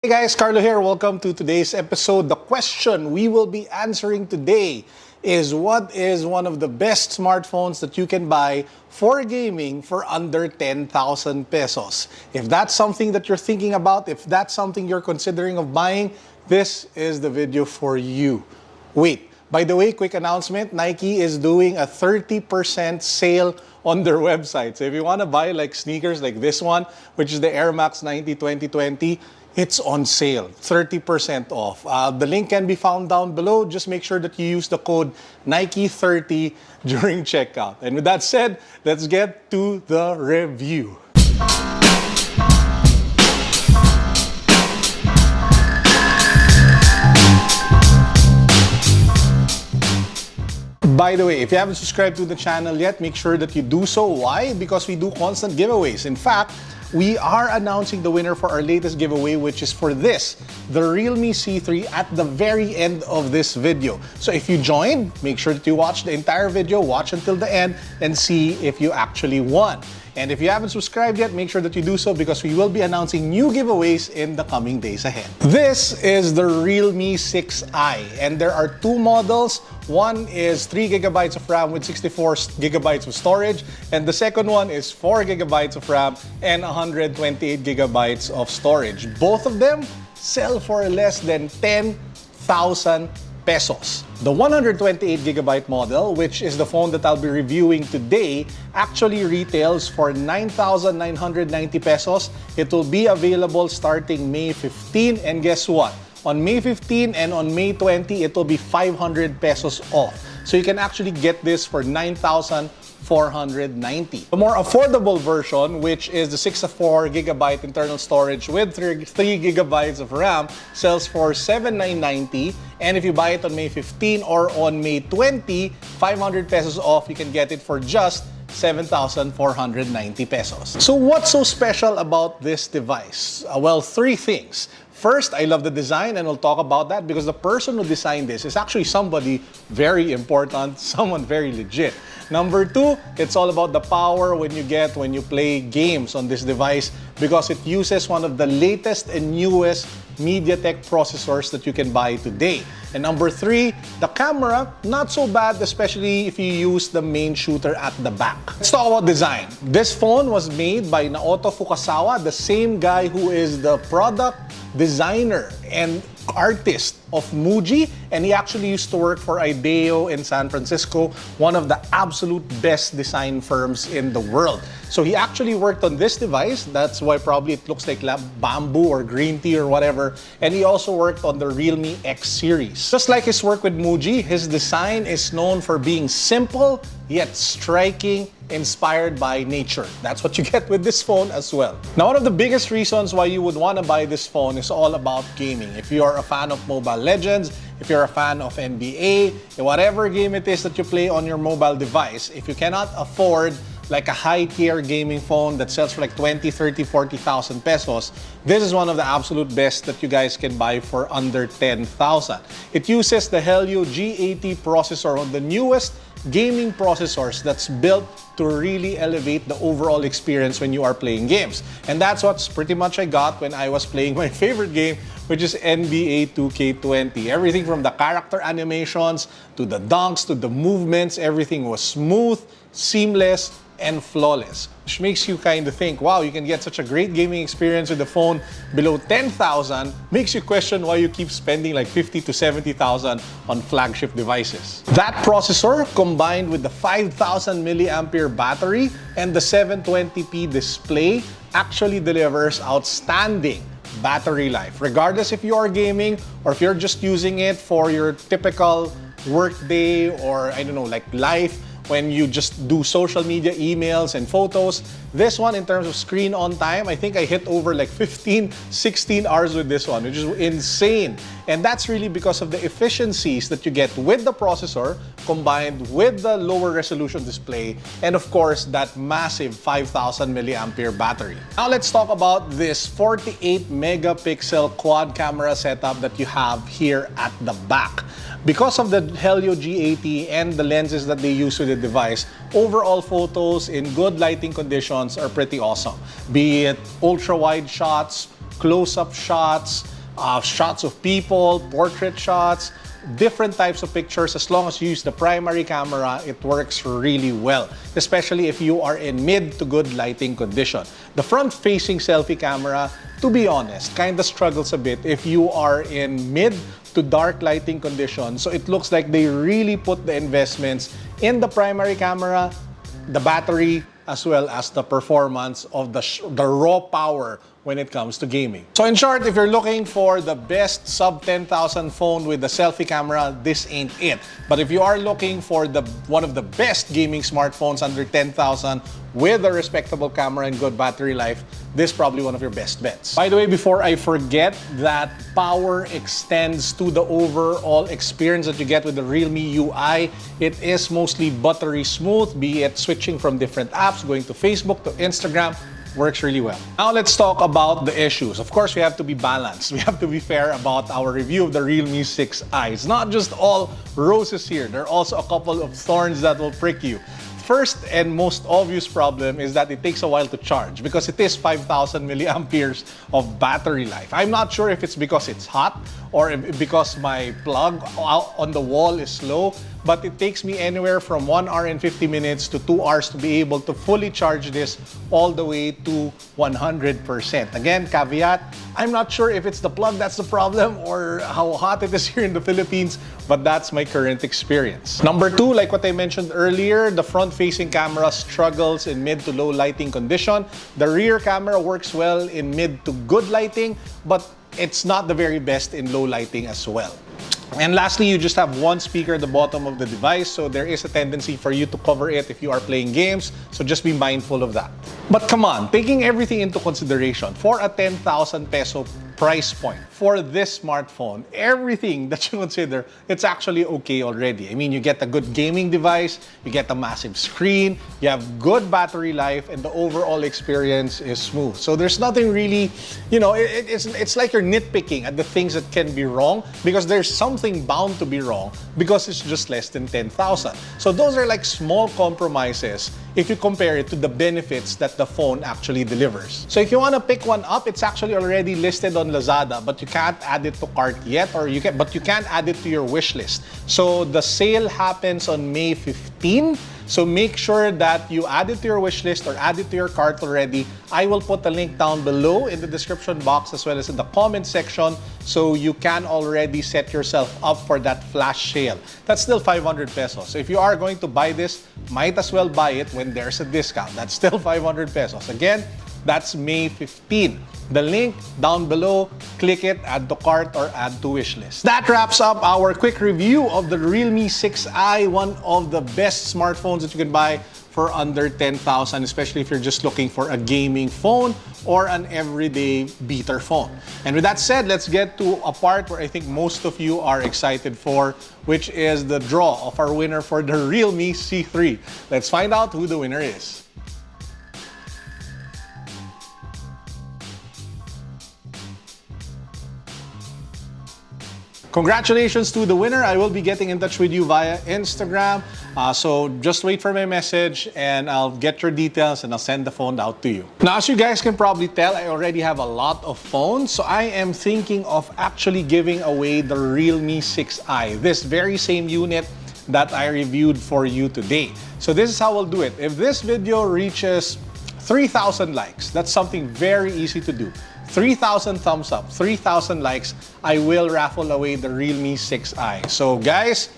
Hey guys, Carlo here. Welcome to today's episode. The question we will be answering today is what is one of the best smartphones that you can buy for gaming for under 10,000 pesos? If that's something that you're thinking about, if that's something you're considering of buying, this is the video for you. Wait, by the way, quick announcement, Nike is doing a 30% sale on their website. So if you want to buy like sneakers like this one, which is the Air Max 90 2020, it's on sale, 30% off. The link can be found down below. Just make sure that you use the code Nike30 during checkout. And with that said, let's get to the review. By the way, if you haven't subscribed to the channel yet, make sure that you do so. Why? Because we do constant giveaways. In fact, we are announcing the winner for our latest giveaway, which is for this, the Realme C3, at the very end of this video. So if you joined, make sure that you watch the entire video, watch until the end, and see if you actually won. And if you haven't subscribed yet, make sure that you do so because we will be announcing new giveaways in the coming days ahead. This is the Realme 6i, and there are two models. One is 3GB of RAM with 64GB of storage, and the second one is 4GB of RAM and 128GB of storage. Both of them sell for less than 10,000 pesos. The 128GB model, which is the phone that I'll be reviewing today, actually retails for 9,990 pesos. It will be available starting May 15, and guess what? On May 15 and on May 20, it will be 500 pesos off. So you can actually get this for 9,490. The more affordable version, which is the 64GB internal storage with 3GB of RAM, sells for 7,990. And if you buy it on May 15 or on May 20, 500 pesos off, you can get it for just 7,490 pesos. So what's so special about this device? Well, three things. First, I love the design, and we'll talk about that because the person who designed this is actually somebody very important, someone very legit. Number two, it's all about the power when you play games on this device because it uses one of the latest and newest MediaTek processors that you can buy today. And number three, the camera, not so bad, especially if you use the main shooter at the back. Let's talk about design. This phone was made by Naoto Fukasawa, the same guy who is the product designer and artist of Muji, and he actually used to work for IDEO in San Francisco, one of the absolute best design firms in the world. So he actually worked on this device. That's why probably it looks like bamboo or green tea or whatever. And he also worked on the Realme X series. Just like his work with Muji, his design is known for being simple yet striking, inspired by nature. That's what you get with this phone as well. Now, one of the biggest reasons why you would want to buy this phone is all about gaming. If you are a fan of Mobile Legends, if you're a fan of NBA, whatever game it is that you play on your mobile device, if you cannot afford like a high-tier gaming phone that sells for like 20, 30, 40,000 pesos, this is one of the absolute best that you guys can buy for under 10,000. It uses the Helio G80 processor, on the newest gaming processors that's built to really elevate the overall experience when you are playing games. And that's what's pretty much I got when I was playing my favorite game, which is NBA 2K20. Everything from the character animations, to the dunks, to the movements, everything was smooth, seamless, and flawless, which makes you kind of think, wow, you can get such a great gaming experience with a phone below 10,000, makes you question why you keep spending like 50 to 70,000 on flagship devices. That processor, combined with the 5,000 milliampere battery and the 720p display, actually delivers outstanding battery life. Regardless if you are gaming or if you're just using it for your typical work day or, I don't know, like life, when you just do social media, emails, and photos. This one, in terms of screen on time, I think I hit over like 15, 16 hours with this one, which is insane. And that's really because of the efficiencies that you get with the processor combined with the lower resolution display and of course that massive 5,000 milliampere battery. Now let's talk about this 48 megapixel quad camera setup that you have here at the back. Because of the Helio G80 and the lenses that they use with the device, overall photos in good lighting conditions are pretty awesome. Be it ultra-wide shots, close-up shots, shots of people, portrait shots, different types of pictures. As long as you use the primary camera, it works really well, especially if you are in mid to good lighting condition. The front-facing selfie camera, to be honest, kind of struggles a bit if you are in mid to dark lighting conditions. So it looks like they really put the investments in the primary camera, the battery, as well as the performance of the raw power when it comes to gaming. So in short, if you're looking for the best sub 10,000 phone with the selfie camera, this ain't it. But if you are looking for one of the best gaming smartphones under 10,000 with a respectable camera and good battery life, this is probably one of your best bets. By the way, before I forget, that power extends to the overall experience that you get with the realme UI. It is mostly buttery smooth, be it switching from different apps, going to Facebook, to Instagram, works really well. Now let's talk about the issues. Of course, we have to be balanced. We have to be fair about our review of the Realme 6i. It's not just all roses here. There are also a couple of thorns that will prick you. First and most obvious problem is that it takes a while to charge because it is 5,000 milliamperes of battery life. I'm not sure if it's because it's hot or because my plug on the wall is slow, but it takes me anywhere from 1 hour and 50 minutes to 2 hours to be able to fully charge this all the way to 100%. Again, caveat, I'm not sure if it's the plug that's the problem or how hot it is here in the Philippines, but that's my current experience. Number two, like what I mentioned earlier, the front-facing camera struggles in mid to low lighting condition. The rear camera works well in mid to good lighting, but it's not the very best in low lighting as well. And lastly, you just have one speaker at the bottom of the device, so there is a tendency for you to cover it if you are playing games, so just be mindful of that. But come on, taking everything into consideration, for a 10,000 peso price point for this smartphone, everything that you consider, it's actually okay already. I mean, you get a good gaming device, you get a massive screen, you have good battery life, and the overall experience is smooth. So there's nothing really, it's like you're nitpicking at the things that can be wrong because there's something bound to be wrong because it's just less than 10,000. So those are like small compromises if you compare it to the benefits that the phone actually delivers. So if you want to pick one up, it's actually already listed on Lazada, but you can't add it to cart yet, but you can add it to your wish list. So the sale happens on May 15. So make sure that you add it to your wish list or add it to your cart already. I will put a link down below in the description box as well as in the comment section so you can already set yourself up for that flash sale. That's still 500 pesos. So if you are going to buy this, might as well buy it when there's a discount. That's still 500 pesos. Again, that's May 15. The link down below, click it, add to cart or add to wish list. That wraps up our quick review of the Realme 6i, one of the best smartphones that you can buy for under 10,000, especially if you're just looking for a gaming phone or an everyday beater phone. And with that said, let's get to a part where I think most of you are excited for, which is the draw of our winner for the Realme C3. Let's find out who the winner is. Congratulations to the winner. I will be getting in touch with you via Instagram. So just wait for my message and I'll get your details and I'll send the phone out to you. Now, as you guys can probably tell, I already have a lot of phones. So I am thinking of actually giving away the Realme 6i, this very same unit that I reviewed for you today. So this is how we'll do it. If this video reaches 3,000 likes, that's something very easy to do. 3,000 thumbs up, 3,000 likes, I will raffle away the Realme 6i. So guys,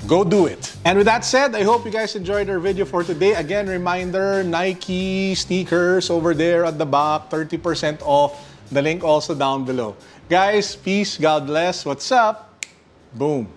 go do it. And with that said, I hope you guys enjoyed our video for today. Again, reminder, Nike sneakers over there at the back, 30% off. The link also down below. Guys, peace, God bless. What's up? Boom.